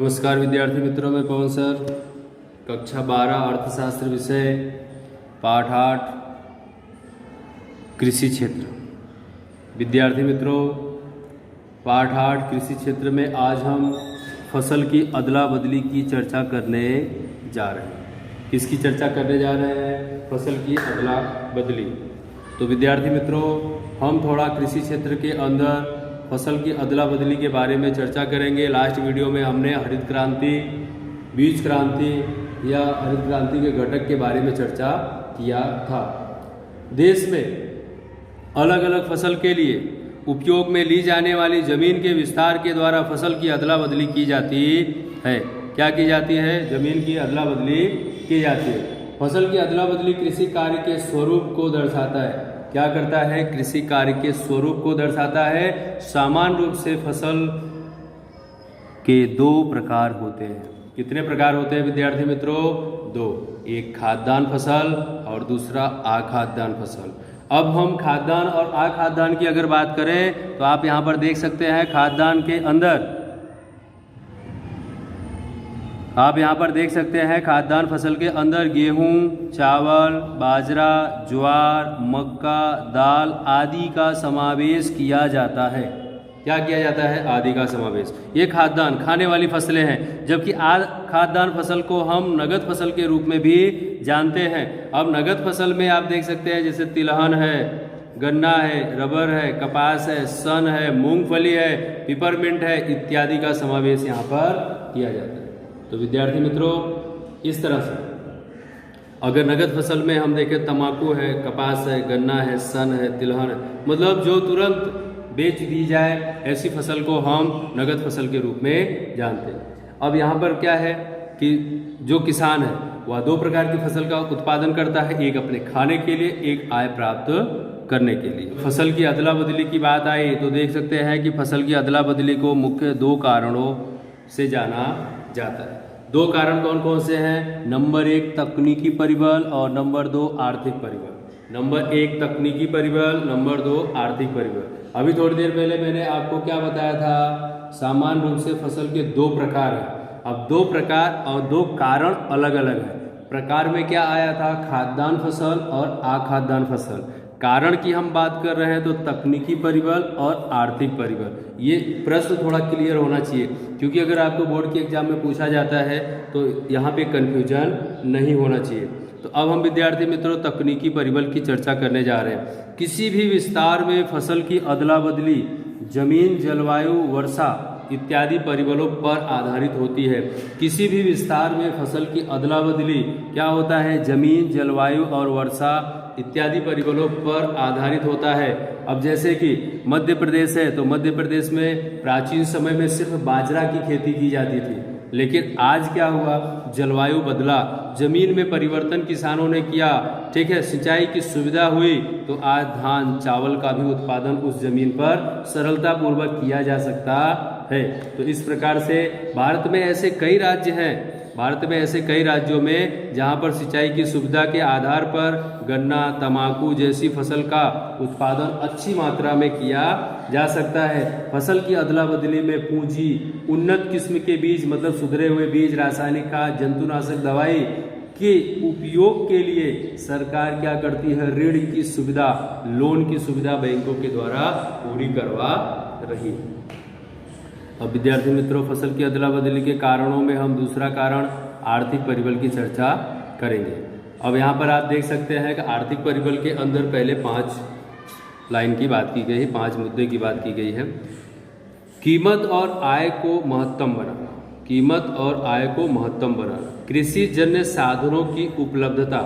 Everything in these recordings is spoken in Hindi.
नमस्कार विद्यार्थी मित्रों, मैं पवन सर। कक्षा 12 अर्थशास्त्र विषय पाठ 8 कृषि क्षेत्र। विद्यार्थी मित्रों, पाठ 8 कृषि क्षेत्र में आज हम फसल की अदला बदली की चर्चा करने जा रहे हैं। किसकी चर्चा करने जा रहे हैं? फसल की अदला बदली। तो विद्यार्थी मित्रों, हम थोड़ा कृषि क्षेत्र के अंदर फसल की अदला बदली के बारे में चर्चा करेंगे। लास्ट वीडियो में हमने हरित क्रांति, बीज क्रांति या हरित क्रांति के घटक के बारे में चर्चा किया था। देश में अलग अलग फसल के लिए उपयोग में ली जाने वाली जमीन के विस्तार के द्वारा फसल की अदला बदली की जाती है। क्या की जाती है? जमीन की अदला बदली की जाती है। फसल की अदला बदली कृषि कार्य के स्वरूप को दर्शाता है। क्या करता है? कृषि कार्य के स्वरूप को दर्शाता है। सामान्य रूप से फसल के 2 प्रकार होते हैं। कितने प्रकार होते हैं विद्यार्थी मित्रों? 2। एक खाद्यान्न फसल और दूसरा अखाद्यान्न फसल। अब हम खाद्यान्न और अखाद्यान्न की अगर बात करें तो आप यहाँ पर देख सकते हैं खाद्यान्न के अंदर, आप यहाँ पर देख सकते हैं खाद्यान्न फसल के अंदर गेहूं, चावल, बाजरा, ज्वार, मक्का, दाल आदि का समावेश किया जाता है। क्या किया जाता है? आदि का समावेश। ये खाद्यान्न खाने वाली फसलें हैं, जबकि खाद्यान्न फसल को हम नगद फसल के रूप में भी जानते हैं। अब नगद फसल में आप देख सकते हैं जैसे तिलहन है, गन्ना है, रबर है, कपास है, सन है, मूंगफली है, पिपरमिंट है इत्यादि का समावेश यहाँ पर किया जाता है। तो विद्यार्थी मित्रों, इस तरह से अगर नगद फसल में हम देखें तंबाकू है, कपास है, गन्ना है, सन है, तिलहन है, मतलब जो तुरंत बेच दी जाए ऐसी फसल को हम नगद फसल के रूप में जानते हैं। अब यहाँ पर क्या है कि जो किसान है वह 2 प्रकार की फसल का उत्पादन करता है। एक अपने खाने के लिए, एक आय प्राप्त करने के लिए। फसल की अदला बदली की बात आई तो देख सकते हैं कि फसल की अदला बदली को मुख्य 2 कारणों से जाना जाता है। 2 कारण कौन कौन से हैं? नंबर 1 तकनीकी परिबल और नंबर 2 आर्थिक परिबल। नंबर 1 तकनीकी परिबल, नंबर 2 आर्थिक परिबल। अभी थोड़ी देर पहले मैंने आपको क्या बताया था? सामान्य रूप से फसल के 2 प्रकार हैं। अब 2 प्रकार और 2 कारण अलग अलग हैं। प्रकार में क्या आया था? खाद्यान्न फसल और अखाद्यान्न फसल। कारण की हम बात कर रहे हैं तो तकनीकी परिबल और आर्थिक परिबल। ये प्रश्न थोड़ा क्लियर होना चाहिए, क्योंकि अगर आपको बोर्ड के एग्जाम में पूछा जाता है तो यहाँ पे कन्फ्यूजन नहीं होना चाहिए। तो अब हम विद्यार्थी मित्रों तकनीकी परिबल की चर्चा करने जा रहे हैं। किसी भी विस्तार में फसल की अदला बदली जमीन, जलवायु, वर्षा इत्यादि परिबलों पर आधारित होती है। किसी भी विस्तार में फसल की अदला बदली क्या होता है? जमीन, जलवायु और वर्षा इत्यादि परिबलों पर आधारित होता है। अब जैसे कि मध्य प्रदेश है तो मध्य प्रदेश में प्राचीन समय में सिर्फ बाजरा की खेती की जाती थी, लेकिन आज क्या हुआ? जलवायु बदला, जमीन में परिवर्तन किसानों ने किया, ठीक है, सिंचाई की सुविधा हुई तो आज धान, चावल का भी उत्पादन उस जमीन पर सरलता पूर्वक किया जा सकता है। तो इस प्रकार से भारत में ऐसे कई राज्य हैं, भारत में ऐसे कई राज्यों में जहां पर सिंचाई की सुविधा के आधार पर गन्ना, तंबाकू जैसी फसल का उत्पादन अच्छी मात्रा में किया जा सकता है। फसल की अदला बदली में पूंजी, उन्नत किस्म के बीज मतलब सुधरे हुए बीज, रासायनिक खाद, जंतुनाशक दवाई के उपयोग के लिए सरकार क्या करती है? ऋण की सुविधा, लोन की सुविधा बैंकों के द्वारा पूरी करवा रही है। अब विद्यार्थी मित्रों, फसल की अदला बदली के कारणों में हम दूसरा कारण आर्थिक परिबल की चर्चा करेंगे। अब यहाँ पर आप देख सकते हैं कि आर्थिक परिबल के अंदर पहले 5 लाइन की बात की गई है, 5 मुद्दे की बात की गई है। कीमत और आय को महत्तम बनाना, कीमत और आय को महत्तम बनाना, कृषि जन्य साधनों की उपलब्धता,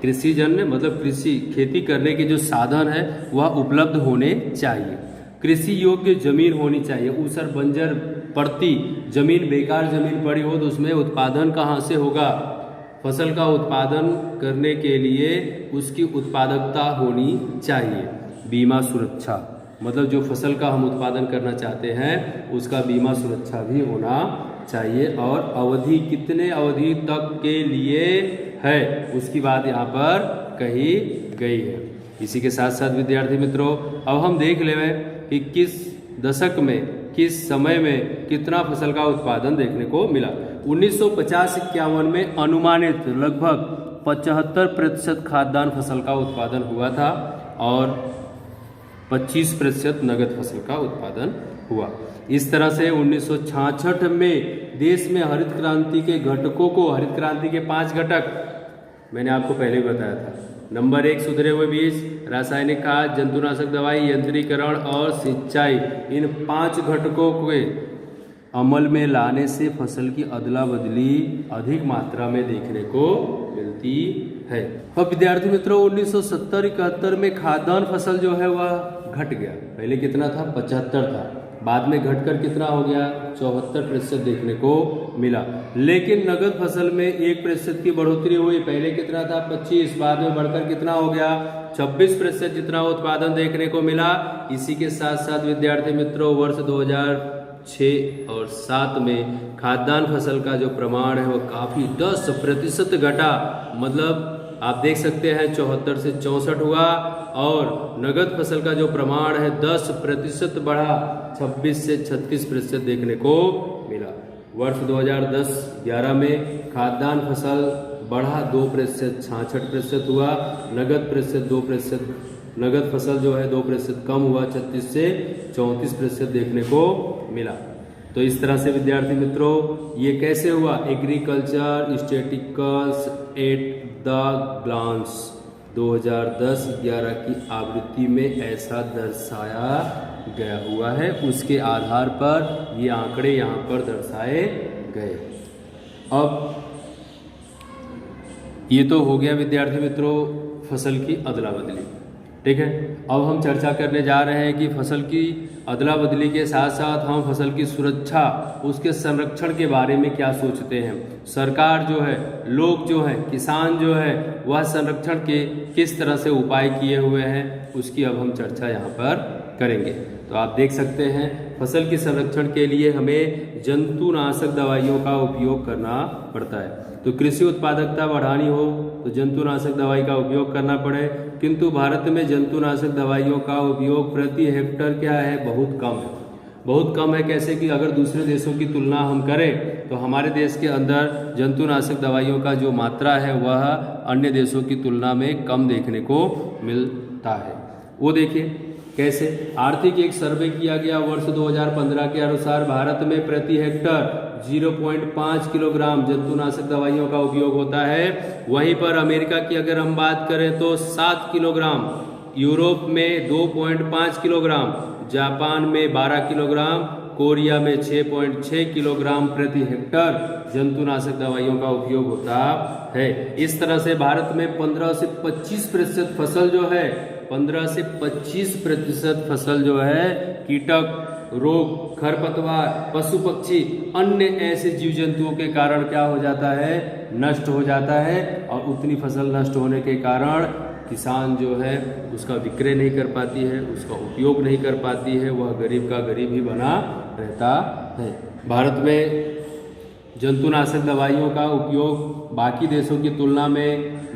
कृषि जन्य मतलब कृषि खेती करने के जो साधन है वह उपलब्ध होने चाहिए। कृषि योग्य जमीन होनी चाहिए। ऊसर बंजर पड़ती जमीन, बेकार जमीन पड़ी हो तो उसमें उत्पादन कहाँ से होगा? फसल का उत्पादन करने के लिए उसकी उत्पादकता होनी चाहिए। बीमा सुरक्षा मतलब जो फसल का हम उत्पादन करना चाहते हैं उसका बीमा सुरक्षा भी होना चाहिए। और अवधि, कितने अवधि तक के लिए है उसकी बात यहाँ पर कही गई है। इसी के साथ साथ विद्यार्थी मित्रों, अब हम देख लें कि किस दशक में किस समय में कितना फसल का उत्पादन देखने को मिला। 1950-51 में अनुमानित लगभग 75% खाद्यान्न फसल का उत्पादन हुआ था और 25% नगद फसल का उत्पादन हुआ। इस तरह से 1966 में देश में हरित क्रांति के घटकों को, हरित क्रांति के 5 घटक मैंने आपको पहले ही बताया था। नंबर 1 सुधरे हुए बीज, रासायनिक खाद, जंतुनाशक दवाई, यंत्रीकरण और सिंचाई, इन 5 घटकों के अमल में लाने से फसल की अदला बदली अधिक मात्रा में देखने को मिलती है। अब विद्यार्थी मित्रों 1970-71 में खाद्यान्न फसल जो है वह घट गया। पहले कितना था? 75 था, बाद में घटकर कितना हो गया? 74% देखने को मिला। लेकिन नगद फसल में 1% की बढ़ोतरी हुई। पहले कितना था? 25, बाद में बढ़कर कितना हो गया? 26% जितना उत्पादन देखने को मिला। इसी के साथ साथ विद्यार्थी मित्रों वर्ष 2006 और 7 में खाद्यान्न फसल का जो प्रमाण है वो काफ़ी 10% घटा। मतलब आप देख सकते हैं 74 से 64 हुआ और नगद फसल का जो प्रमाण है 10% बढ़ा, 26 से 36% देखने को मिला। वर्ष 2010-11 में खाद्यान्न फसल बढ़ा 2%, 66% हुआ। नगद फसल जो है 2% कम हुआ, 36 से 34% देखने को मिला। तो इस तरह से विद्यार्थी मित्रों ये कैसे हुआ? Agriculture statistics at the glance 2010-11 की आवृत्ति में ऐसा दर्शाया गया हुआ है। उसके आधार पर ये आंकड़े यहाँ पर दर्शाए गए। अब ये तो हो गया विद्यार्थी मित्रों फसल की अदला बदली, ठीक है। अब हम चर्चा करने जा रहे हैं कि फसल की अदला बदली के साथ साथ हम फसल की सुरक्षा, उसके संरक्षण के बारे में क्या सोचते हैं। सरकार जो है, लोग जो है, किसान जो है, वह संरक्षण के किस तरह से उपाय किए हुए हैं उसकी अब हम चर्चा यहाँ पर करेंगे। तो आप देख सकते हैं फसल के संरक्षण के लिए हमें जंतुनाशक दवाइयों का उपयोग करना पड़ता है। तो कृषि उत्पादकता बढ़ानी हो तो जंतुनाशक दवाई का उपयोग करना पड़े, किंतु भारत में जंतुनाशक दवाइयों का उपयोग प्रति हेक्टर क्या है? बहुत कम है। बहुत कम है कैसे कि अगर दूसरे देशों की तुलना हम करें तो हमारे देश के अंदर जंतुनाशक दवाइयों का जो मात्रा है वह अन्य देशों की तुलना में कम देखने को मिलता है। वो देखिए कैसे। आर्थिक एक सर्वे किया गया वर्ष 2015 के अनुसार भारत में प्रति हेक्टर 0.5 किलोग्राम जंतुनाशक दवाइयों का उपयोग होता है। वहीं पर अमेरिका की अगर हम बात करें तो 7 किलोग्राम, यूरोप में 2.5 किलोग्राम, जापान में 12 किलोग्राम, कोरिया में 6.6 किलोग्राम प्रति हेक्टर जंतुनाशक दवाइयों का उपयोग होता है। इस तरह से भारत में 15 से 25% फसल जो है, 15 से 25% फसल जो है कीटक, रोग, खरपतवार, पशु पक्षी, अन्य ऐसे जीव जंतुओं के कारण क्या हो जाता है? नष्ट हो जाता है। और उतनी फसल नष्ट होने के कारण किसान जो है उसका विक्रय नहीं कर पाती है, उसका उपयोग नहीं कर पाती है, वह गरीब का गरीब ही बना रहता है। भारत में जंतुनाशक दवाइयों का उपयोग बाकी देशों की तुलना में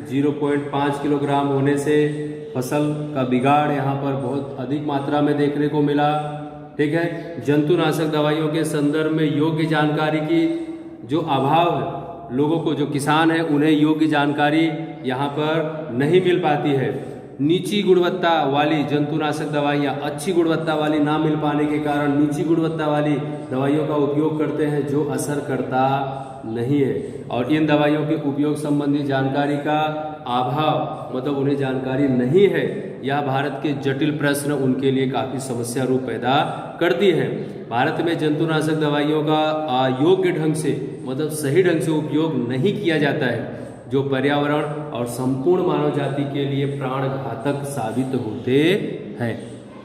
0.5 किलोग्राम होने से फसल का बिगाड़ यहाँ पर बहुत अधिक मात्रा में देखने को मिला, ठीक है। जंतुनाशक दवाइयों के संदर्भ में योग्य जानकारी की जो अभाव है, लोगों को, जो किसान है उन्हें योग्य जानकारी यहाँ पर नहीं मिल पाती है। नीची गुणवत्ता वाली जंतुनाशक दवाइयाँ अच्छी गुणवत्ता वाली ना मिल पाने के कारण नीची गुणवत्ता वाली दवाइयों का उपयोग करते हैं जो असर करता नहीं है। और इन दवाइयों के उपयोग संबंधी जानकारी का अभाव, मतलब उन्हें जानकारी नहीं है, यह भारत के जटिल प्रश्न उनके लिए काफ़ी समस्या रूप पैदा करती है। भारत में जंतुनाशक दवाइयों का अयोग्य ढंग से, मतलब सही ढंग से उपयोग नहीं किया जाता है, जो पर्यावरण और संपूर्ण मानव जाति के लिए प्राण घातक साबित होते हैं।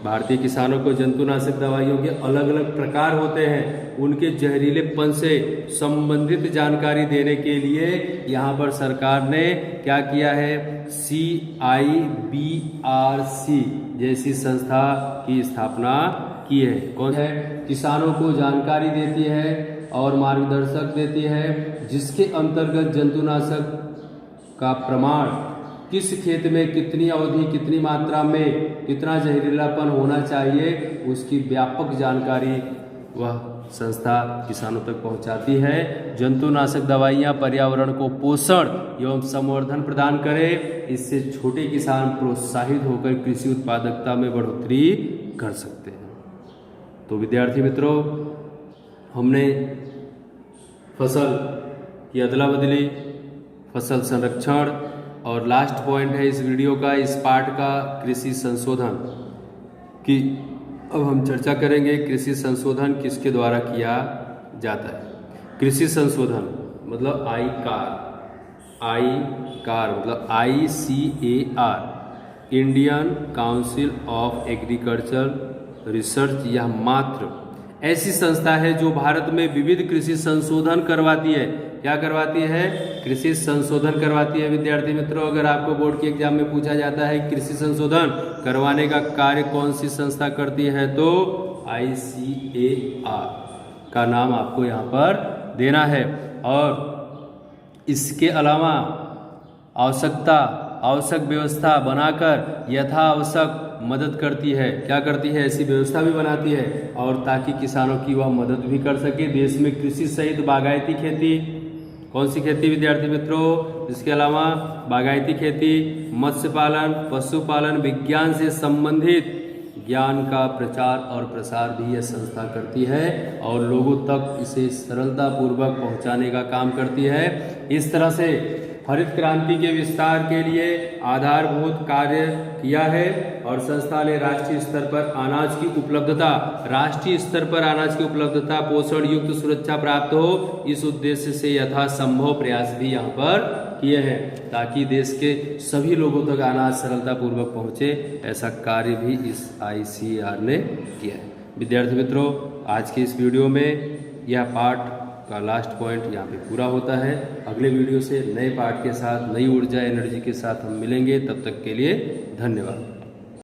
भारतीय किसानों को जंतुनाशक दवाइयों के अलग अलग प्रकार होते हैं, उनके जहरीलेपन से संबंधित जानकारी देने के लिए यहाँ पर सरकार ने क्या किया है? CIBRC जैसी संस्था की स्थापना की है। कौन है? किसानों को जानकारी देती है और मार्गदर्शक देती है, जिसके अंतर्गत जंतुनाशक का प्रमाण, किस खेत में कितनी अवधि, कितनी मात्रा में कितना जहरीलापन होना चाहिए, उसकी व्यापक जानकारी वह संस्था किसानों तक पहुंचाती है। जंतुनाशक दवाइयां पर्यावरण को पोषण एवं संवर्धन प्रदान करें, इससे छोटे किसान प्रोत्साहित होकर कृषि उत्पादकता में बढ़ोतरी कर सकते हैं। तो विद्यार्थी मित्रों, हमने फसल की अदला बदली, फसल संरक्षण और लास्ट पॉइंट है इस वीडियो का, इस पार्ट का, कृषि संशोधन की अब हम चर्चा करेंगे। कृषि संशोधन किसके द्वारा किया जाता है? कृषि संशोधन मतलब आई कार मतलब ICAR, Indian council of agriculture research, यह मात्र ऐसी संस्था है जो भारत में विविध कृषि संशोधन करवाती है। क्या करवाती है? कृषि संशोधन करवाती है। विद्यार्थी मित्रों, अगर आपको बोर्ड के एग्जाम में पूछा जाता है कृषि संशोधन करवाने का कार्य कौन सी संस्था करती है, तो ICAR का नाम आपको यहाँ पर देना है। और इसके अलावा आवश्यक व्यवस्था बनाकर यथावश्यक मदद करती है। क्या करती है? ऐसी व्यवस्था भी बनाती है और ताकि किसानों की वह मदद भी कर सके। देश में कृषि सहित बागायती खेती, कौन सी खेती विद्यार्थी मित्रों? इसके अलावा बागायती खेती, मत्स्य पालन, पशुपालन, विज्ञान से संबंधित ज्ञान का प्रचार और प्रसार भी यह संस्था करती है और लोगों तक इसे सरलता पूर्वक पहुंचाने का काम करती है। इस तरह से हरित क्रांति के विस्तार के लिए आधारभूत कार्य किया है और संस्था ने राष्ट्रीय स्तर पर अनाज की उपलब्धता, पोषण युक्त सुरक्षा प्राप्त हो, इस उद्देश्य से यथासंभव प्रयास भी यहाँ पर किए हैं ताकि देश के सभी लोगों तक अनाज सरलता पूर्वक पहुँचे। ऐसा कार्य भी इस ICAR ने किया है। विद्यार्थी मित्रों, आज के इस वीडियो में यह पार्ट का लास्ट पॉइंट यहाँ पे पूरा होता है। अगले वीडियो से नए पार्ट के साथ, नई ऊर्जा एनर्जी के साथ हम मिलेंगे। तब तक के लिए धन्यवाद।